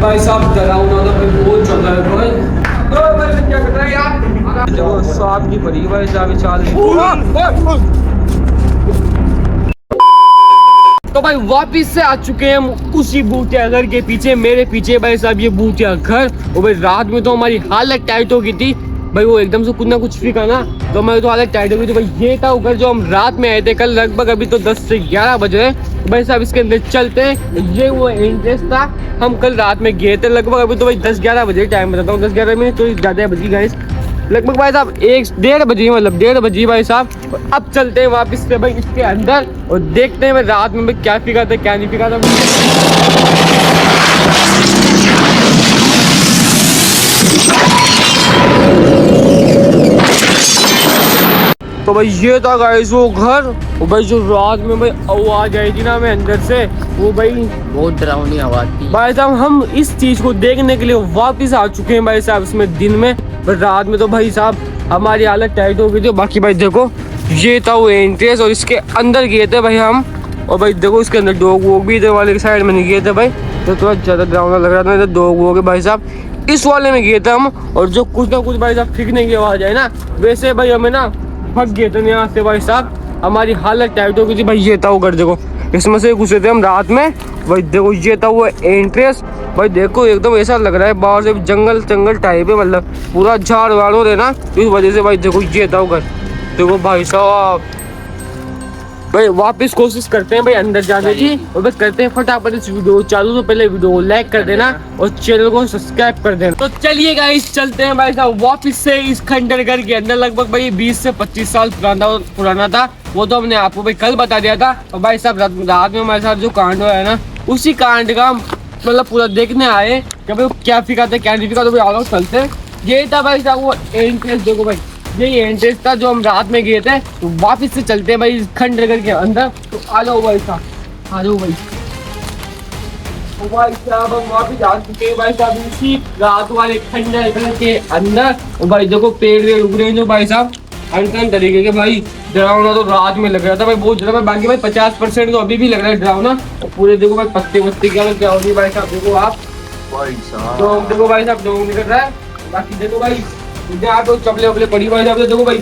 भाई साहब डरावना था भाई, बहुत चल रहा है भाई। भाई क्या कर रहा है यार? जो सांप की पड़ी भाई साहब चाल। तो भाई वापिस से आ चुके हैं हम उसी बूटिया घर के पीछे। मेरे पीछे भाई साहब ये बूटिया घर। और भाई रात में तो हमारी हालत टाइट हो गई थी भाई, वो एकदम से कुछ ना कुछ फीका ना, तो हमारी तो हालत टाइट हो गई थी भाई। ये था घर जो हम रात में आए थे कल, लगभग अभी तो 10 से 11 बज रहे हैं भाई साहब। इसके अंदर चलते हैं, ये वो एंट्रेंस था। हम कल रात में गए थे लगभग, अभी तो भाई 10-11 बजे टाइम बताता हूँ, 10-11 मिनट तो ज़्यादा बजी गाइस, लगभग भाई साहब 1-1:30 बजे, मतलब 1:30 बजे भाई साहब। अब चलते हैं वापस से भाई इसके अंदर और देखते हैं भाई रात में भाई क्या फीका था क्या नहीं फीका था। तो भाई ये था गाइस वो घर। और भाई जो रात में भाई आवाज आई थी ना हमें अंदर से, वो भाई बहुत डरावनी आवाज थी भाई साहब। हम इस चीज को देखने के लिए वापस आ चुके हैं भाई साहब इसमें दिन में, पर रात में तो भाई साहब हमारी हालत टाइट हो गई थी। बाकी भाई देखो ये था वो एंट्रेंस और इसके अंदर गए थे भाई हम। और भाई देखो इसके अंदर डॉग वॉग भी थे, वाले की साइड में नहीं गए थे भाई, तो थोड़ा ज़्यादा डरावना लग रहा था। इधर डॉग वॉग है भाई साहब, इस वाले में गए थे हम। और जो कुछ ना कुछ भाई साहब फेंकने की आवाज़ आई ना, वैसे भाई हमें ना फंस गए थे यहाँ से भाई साहब, हमारी हालत टाइट हो गई थी भाई। ये था वो घर देखो, इसमें से घुसे थे हम रात में भाई। देखो ये था वो एंट्रेंस भाई, देखो एकदम ऐसा लग रहा है बाहर से जंगल जंगल टाइप है, मतलब पूरा झाड़ वाड़ हो रहे ना, इस वजह से भाई देखो ये था वो घर। देखो भाई साहब भाई वापस कोशिश करते हैं भाई अंदर जाने की, और बस करते हैं फटाफट इस वीडियो चालू। तो पहले वीडियो को लाइक कर देना और चैनल को सब्सक्राइब कर देना। तो चलिए गाइस चलते हैं भाई साहब वापस से इस खंडर घर के अंदर। लगभग भाई 20 से 25 साल पुराना था, वो तो हमने आपको भाई कल बता दिया था। और भाई साहब रात में हमारे साथ जो कांड हुआ है ना, उसी कांड का मतलब पूरा देखने आए कि भाई क्या फीका था क्या नहीं फीका। तो भाई आ चलते हैं। ये था भाई साहब वो एंट्रेंस, देखो भाई यही एंट्रेंस था जो हम रात में गए थे। तो वापस से चलते हैं भाई इस खंडर के अंदर। तो आ जाओ भाई साहब, आ जाओ भाई। तो भाई साहब हम वापस आ चुके हैं भाई साहब इसी रात वाले खंडर के अंदर। और भाई देखो पेड़ वेड़ उग रहे हैं जो भाई साहब अनकन तरीके के। भाई डरावना तो रात में लग रहा था भाई, बहुत ज्यादा। बाकी भाई 50% तो अभी भी लग रहा है डरावना। और पूरे देखो भाई पत्ते वत्ते क्या हो रही है भाई साहब, देखो आप भाई साहब। तो देखो भाई साहब डोंग निकल रहा है। बाकी देखो भाई यहाँ तो चपले वपले पड़ी भाई साहब, देखो भाई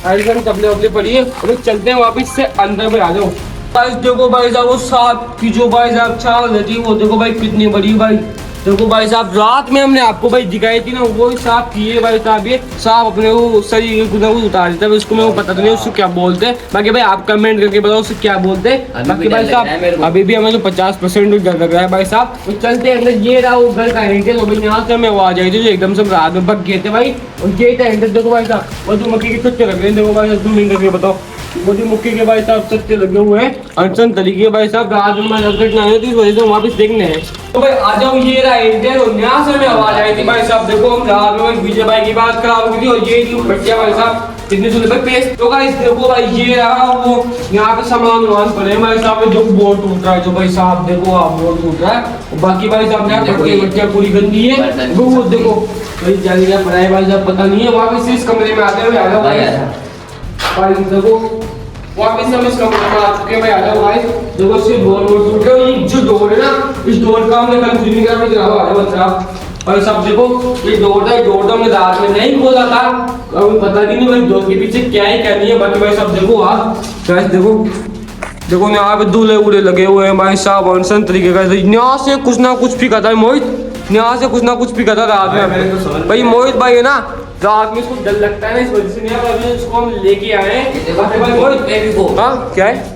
चपले वपले पड़ी है। और चलते हैं वापस से अंदर में, आ जाओ भाई। देखो भाई साहब वो सांप की जो भाई साहब छाल रहती है, वो देखो भाई कितनी बड़ी भाई। देखो भाई साहब रात में हमने आपको भाई दिखाई थी ना, वो सांप की है भाई साहब। ये सांप अपने वो शरीर को उतार देता है, उसको मैं वो पता नहीं उसको क्या बोलते हैं। बाकी भाई आप कमेंट करके बताओ उसको क्या बोलते हैं। बाकी भाई साहब अभी भी हमें तो 50% डर लग रहा है भाई साहब। तो चलते हैं अंदर। ये रहा वो घर का एंट्रेंस। और भाई यहाँ से हमें आवाज आई थी जो एकदम से रात में भग गए थे भाई। और ये था एंट्रेंस, देखो भाई साहब वो जो मक्की के छक्के लग रहे हैं। देखो भाई साहब 2 मिनट करके बताओ, वो जो मुक्की के भाई साहब छक्के लगे हुए हैं अनसन तरीके भाई साहब। रात में नजर ना आए तो इस वजह से वापस देखने हैं। तो भाई आ जाओ, ये रहा एंट्रेंस। और यहाँ से हमें आवाज आई थी भाई साहब, देखो हम रात में विजय भाई की बात खराब हुई थी। और ये थी बच्चिया भाई साहब कितनी सुंदर भाई पेस्ट। तो गाइस देखो भाई ये रहा वो यहाँ पे सामान वामान पड़े हैं भाई साहब। जो बोर्ड टूट रहा है जो भाई साहब, देखो आप बोर्ड टूट रहा है। और बाकी भाई साहब यहाँ बच्चिया पूरी गंदी है, वो देखो भाई जाने क्या पढ़ाई भाई साहब पता नहीं है। वापस से इस कमरे में आते हुए आ जाओ भाई। देखो वापस हम इस कमरे में आ चुके हैं भाई, आ जाओ भाई। देखो सिर्फ डोर टूट गया। ये जो डोर है ना, इस डोर का हमने कल नहीं करा भाई साहब। देखो ये डोर था, डोर तो हमने रात में नहीं खोला था, अभी पता नहीं भाई डोर के पीछे क्या है क्या नहीं है। बाकी भाई साहब देखो आप गाइस, देखो यहाँ पे दूल्हे उड़े लगे हुए हैं भाई साहब अनसन तरीके का। यहाँ से कुछ ना कुछ फीका था मोहित, यहाँ से कुछ ना कुछ फीका था रात में भाई। मोहित भाई है ना, रात में इसको डर लगता है ना, इस वजह से नहीं अभी इसको हम लेके आए। हाँ क्या है?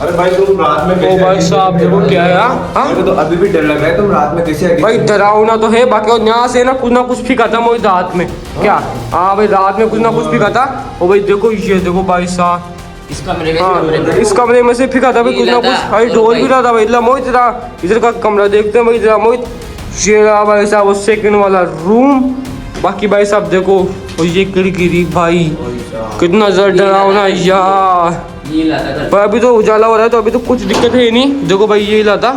अरे भाई तुम रात में कैसे? भाई साहब देखो क्या है। हाँ तो अभी भी डर लग रहा है, तुम रात में कैसे? भाई डरावना तो है, बाकी यहाँ से ना कुछ फीका था मोहित रात में। क्या? हाँ भाई रात में कुछ ना कुछ फीका था। और भाई देखो ये देखो भाई साहब इस कमरे में, हाँ इस कमरे में से फीका था भाई कुछ ना कुछ। भाई डोर भी रहा था भाई। मोहित इधर का कमरा देखते हैं भाई जरा मोहित। ये रहा भाई साहब वो सेकंड वाला रूम। बाकी भाई साहब देखो और ये खिड़की भाई कितना ज़्यादा डरावना यार। भाई अभी तो उजाला हो रहा है तो अभी तो कुछ दिक्कत है नहीं। देखो भाई ये हिला था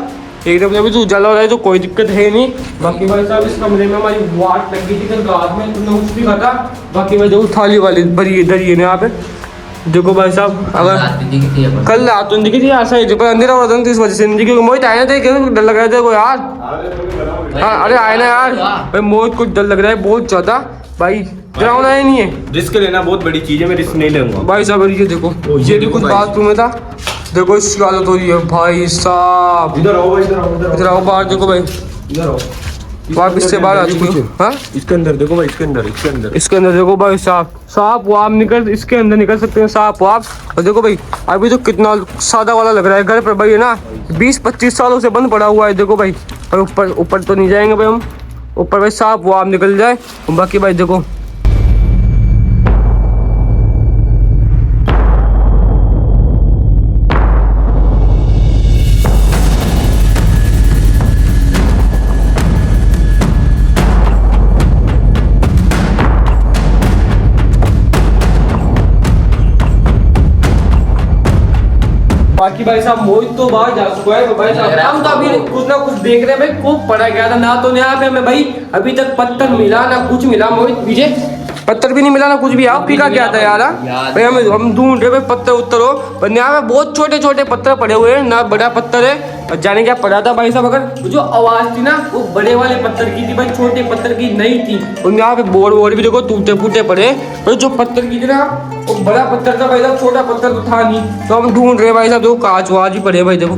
एकदम, अभी तो उजाला हो रहा है तो कोई दिक्कत है नहीं। बाकी भाई साहब इस कमरे में हमारी वाट लग गई थी कल रात में, तुमने कुछ भी कहा था। बाकी भाई देखो थाली वाली भरी इधर ही है यहाँ पे। देखो भाई साहब अगर कल रात तो दिखी थी ऐसा ही, जो अंधेरा हो रहा था इस वजह से नहीं, क्योंकि मोहित आए थे डर लग रहा था यार। हाँ अरे आए ना यार भाई, मुझे कुछ डर लग रहा है बहुत ज्यादा भाई। डरावना है नहीं है, रिस्क लेना बहुत बड़ी चीज है, मैं रिस्क नहीं लूंगा भाई साहब। ये देखो ये भी कुछ बाथरूम में था, देखो इसकी हालत हो रही है भाई साहब। इधर आओ भाई, इधर आओ, इधर आओ बाहर देखो भाई, इधर आओ। वापिस से बाहर आ चुकी हूँ। हाँ इसके अंदर देखो भाई, इसके अंदर इसके अंदर देखो भाई साहब, सांप वाप निकल इसके अंदर निकल सकते हैं सांप वाप। और देखो भाई अभी तो कितना सादा वाला लग रहा है घर पर भाई, है ना 20-25 सालों से बंद पड़ा हुआ है। देखो भाई और ऊपर ऊपर तो नहीं जाएंगे भाई हम, ऊपर भाई सांप वाप निकल जाए। बाकी भाई देखो बाकी भाई साहब मोहित तो बाहर जा चुका है भाई साहब। हम तो अभी कुछ ना कुछ देख रहे हैं भाई, खूब पड़ा गया था ना, तो यहाँ पे हमें भाई अभी तक पत्थर मिला ना कुछ मिला। मोहित विजय पत्थर भी नहीं मिला ना कुछ भी। आप पीका क्या था यार भाई, हम ढूंढ रहे भाई पत्थर उत्तर हो, पर यहाँ पे बहुत छोटे छोटे पत्थर पड़े हुए हैं ना, बड़ा पत्थर है। और जाने क्या पड़ा था भाई साहब, अगर जो आवाज थी ना वो बड़े वाले पत्थर की थी भाई, छोटे पत्थर की नहीं थी। और यहाँ पे बोर्ड भी देखो टूटे फूटे पड़े, और जो पत्थर की थी ना वो बड़ा पत्थर था भाई साहब, छोटा पत्थर तो था नहीं। तो हम ढूंढ रहे भाई साहब, देखो कांच वाच भी पड़े भाई, देखो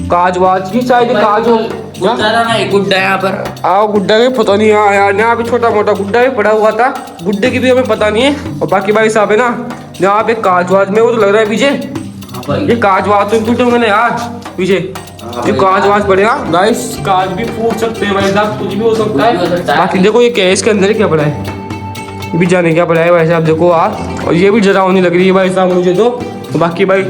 कांच वाच की शायद कांच हो गुड्डा यहाँ पर। आओ गुड्डा भी पता नहीं। हाँ यार यहाँ पे छोटा मोटा गुड्डा भी पड़ा हुआ था, गुड्डे की भी हमें पता नहीं है। और बाकी भाई साहब है ना यहाँ पे कांच वाच में वो तो लग रहा है विजय, ये कांच वाच तो टूटे होंगे ना यार विजय, ये कांच वाच पड़ेगा गाइस, कांच भी फूट सकते हैं भाई साहब, कुछ भी हो सकता है। बाकी देखो ये क्या है, इसके अंदर क्या पड़ा है ये भी जाने क्या पड़ा है भाई साहब, देखो आप। और ये भी डरावनी लग रही है भाई साहब मुझे तो। बाकी भाई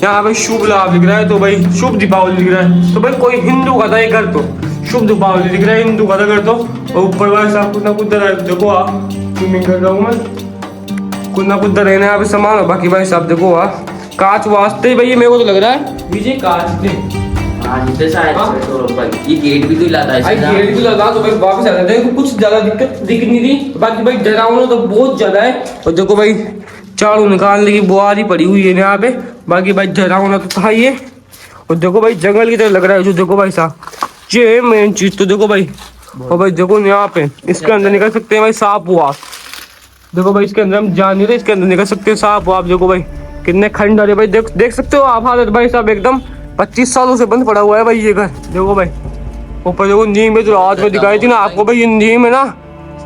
यहाँ पे शुभ लाभ लिख रहा है, तो भाई शुभ दीपावली लिख रहा है, तो भाई कोई हिंदू का था ये घर, तो शुभ दीपावली लिख रहा है, हिंदू का था घर तो। और ऊपर भाई साहब कुछ ना कुछ देखो आप, स्विमिंग कर रहा हूँ मैं, कुछ ना कुछ रहने यहाँ पे सामान हो। बाकी भाई साहब देखो आप कांच वास्ते भाई मेरे को तो लग रहा है विजय कांच थे। ये गेट भी तो लगा है, गेट भी लगा तो भाई वापस आ जाते हैं, कुछ ज्यादा दिक्कत दिख नहीं थी। बाकी भाई डरावना तो बहुत ज्यादा है। और देखो भाई झाड़ू निकालने की बुआरी पड़ी हुई है यहाँ पे। बाकी भाई डरावना तो था ये। और देखो भाई जंगल की तरह लग रहा है जो, देखो भाई साहब ये मेन चीज तो देखो भाई। और भाई देखो यहाँ पे इसके अंदर निकल सकते हैं भाई सांप वाप, देखो भाई इसके अंदर हम जान नहीं रहे, इसके अंदर निकल सकते हैं सांप वाप। देखो भाई कितने खंडर है भाई, देख सकते हो आप हालत भाई साहब, एकदम 25 सालों से बंद पड़ा हुआ है भाई ये घर। देखो भाई ऊपर देखो नीम में जो रात में दिखाई थी ना आपको भाई, ये नीम है ना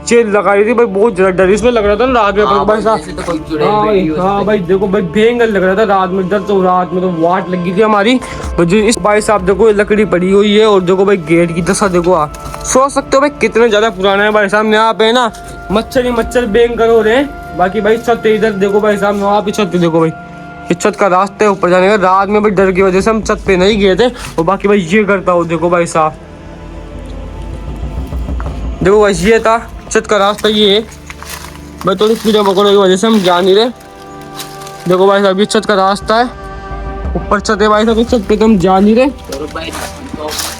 चेल लगाई थी भाई, बहुत ज्यादा डर इसमें लग रहा था ना रात में भाई साहब। हाँ भाई देखो भाई भयंकर लग रहा था रात में डर, तो रात में तो वाट लगी थी हमारी। और जो इस भाई साहब देखो लकड़ी पड़ी हुई है। और देखो भाई गेट की दशा देखो, आप सोच सकते हो भाई कितने ज्यादा पुराना है भाई साहब। यहाँ पे ना मच्छर ही मच्छर भयंकर हो रहे हैं। बाकी भाई छत इधर देखो भाई साहब, वहाँ पे छत देखो भाई, ये छत का रास्ता है ऊपर जाने का। रात में भाई डर की वजह से हम छत पे नहीं गए थे। और बाकी भाई ये करता हूँ देखो भाई साहब, देखो भाई ये था छत का रास्ता, ये है भाई थोड़ी कीड़े मकोड़ों की वजह से हम जा नहीं रहे। देखो भाई साहब ये छत का रास्ता है, ऊपर छत है भाई साहब, इस छत पे तो हम जा नहीं रहे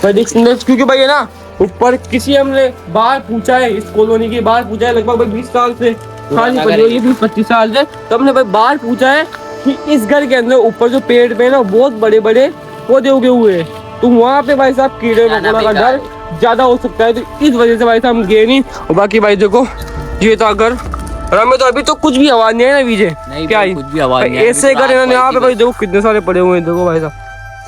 क्योंकि भाई है ना ऊपर किसी हमने बाहर पूछा है, इस कॉलोनी के बाहर पूछा है, लगभग भाई 20 साल से खाली पड़ी हुई है, 25 साल से। तो हमने भाई बाहर पूछा है कि इस घर के अंदर ऊपर जो पेड़ पे ना बहुत बड़े बड़े पौधे उगे हुए हैं, तो वहाँ पे भाई साहब कीड़े मकोड़ा का डर ज्यादा हो सकता है, तो इस वजह से भाई साहब हम गए नहीं। और बाकी भाई देखो ये था घर, और हमें तो अभी तो कुछ भी आवाज नहीं है ना विजय, क्या कुछ भी आवाज नहीं, ऐसे घर है ना यहाँ पे भाई, देखो कितने सारे पड़े हुए हैं। देखो भाई साहब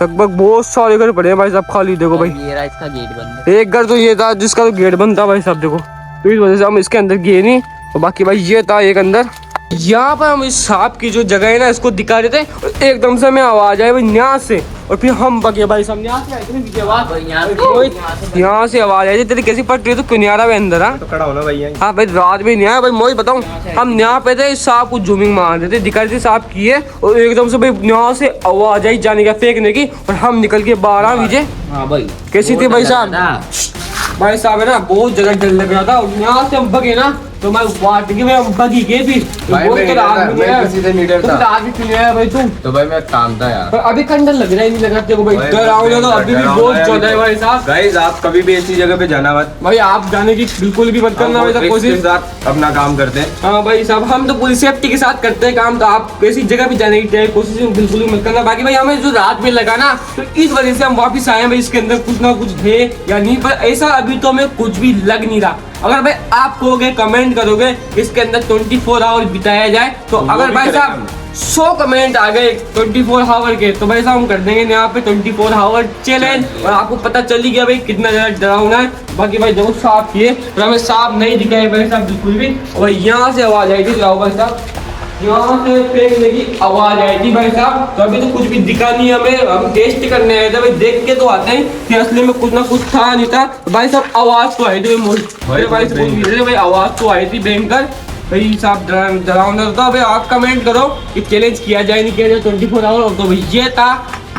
लगभग बहुत सारे घर पड़े हैं भाई साहब खाली। देखो भाई ये रहा इसका गेट बंद है। एक घर तो ये था जिसका तो गेट बंद था भाई साहब, देखो तो इस वजह से हम इसके अंदर गए नहीं। और बाकी भाई ये था एक अंदर, यहाँ पर हम इस सांप की जो जगह है ना इसको दिखा रहे थे, और एकदम से हमें आवाज आई भाई यहाँ से, और फिर हम बगे भाई साहब यहाँ से आवाज आई थी, तेरी कैसी पट रही तो क्यों नहीं आ रहा भाई अंदर? हाँ तो खड़ा होना भाई है। हाँ भाई रात में नहीं आया भाई, मैं बताऊँ हम यहाँ पे थे, सांप को जूमिंग मार रहे थे, दिखा रहे थे सांप की है, और एकदम से भाई यहाँ से आवाज आई जाने का फेंकने की, और हम निकल के बाहर आ विजय। हाँ भाई कैसी थी भाई साहब? भाई साहब है ना बहुत जगह डर लग रहा था, और यहाँ से हम भगे ना तो मैं वाट के मैं बगी के भी भाई, मैं किसी से नहीं डरता। रात में क्यों आया भाई तू? तो भाई मैं काम था यार। पर अभी खंडर लग रहा है, नहीं लग रहा तेरे को भाई? भाई, डरावना तो अभी भी बहुत ज्यादा है भाई साहब। गाइस आप कभी भी ऐसी जगह पे जाना मत। भाई आप जाने की बिल्कुल भी मत करना हम भाई साहब रिस्क के कोशिश। साथ अपना काम करते हैं। हाँ भाई साहब, हम तो पूरी सेफ्टी के साथ करते हैं काम, तो आप ऐसी जगह भी जाने की कोशिश बिल्कुल भी मत करना। बाकी भाई हमें जो रात में लगा ना, तो इस वजह से हम वापस आए हैं भाई, इसके अंदर कुछ ना कुछ है या नहीं, पर ऐसा अभी तो हमें कुछ भी लग नहीं रहा। अगर भाई आप कहोगे, कमेंट करोगे इसके अंदर 24 आवर बिताया जाए, तो अगर भाई साहब 100 कमेंट आ गए 24 आवर के, तो भाई साहब हम कर देंगे यहाँ पे 24 आवर चैलेंज, और आपको पता चल ही गया भाई कितना ज्यादा डरावना है। बाकी भाई देखो साफ किए, पर हमें साफ नहीं दिखाई भाई साहब बिल्कुल भी। और यहाँ से आवाज आई थी, जाओ भाई साहब, यहाँ से फेंकने की आवाज आई थी भाई साहब। तो अभी तो कुछ भी दिखा नहीं हमें, हम टेस्ट करने आए थे भाई, देख के तो आते हैं कि असली में कुछ ना कुछ था नहीं था। भाई साहब आवाज तो आई थी भाई आवाज तो आई थी भयंकर भाई साहब, डरावना था भाई। आप कमेंट करो कि चैलेंज किया जाए नहीं किया जाए 24 आवर। तो भाई ये था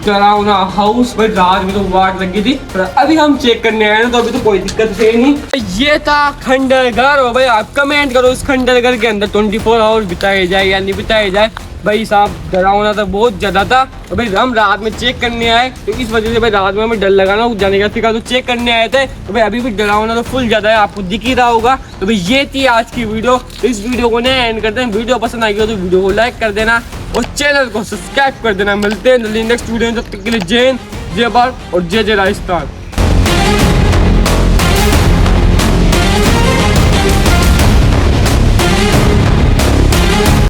डरावना हाउस, भाई रात में तो वाट लगी थी, पर अभी हम चेक करने आए ना, तो अभी तो कोई दिक्कत है नहीं। ये था खंडर घर, और भाई आप कमेंट करो इस खंडर घर के अंदर 24 आवर बिताए जाए या नहीं बिताए जाए। भाई साहब डरावना था, बहुत ज्यादा था। और भाई हम रात में चेक करने आए, तो इस वजह से भाई रात में हमें डर लगा ना जाने का, तो चेक करने आए थे। तो भाई अभी भी डरावना तो फुल ज्यादा है, आपको दिख ही रहा होगा। तो भाई ये थी आज की वीडियो। इस वीडियो को नहीं एंड करते हैं, वीडियो पसंद आई हो तो वीडियो को लाइक कर देना और चैनल को सब्सक्राइब कर देना। मिलते हैं नेक्स्ट वीडियो में, तब तक के लिए जय हिंद, जय भारत और जय जय राजस्थान।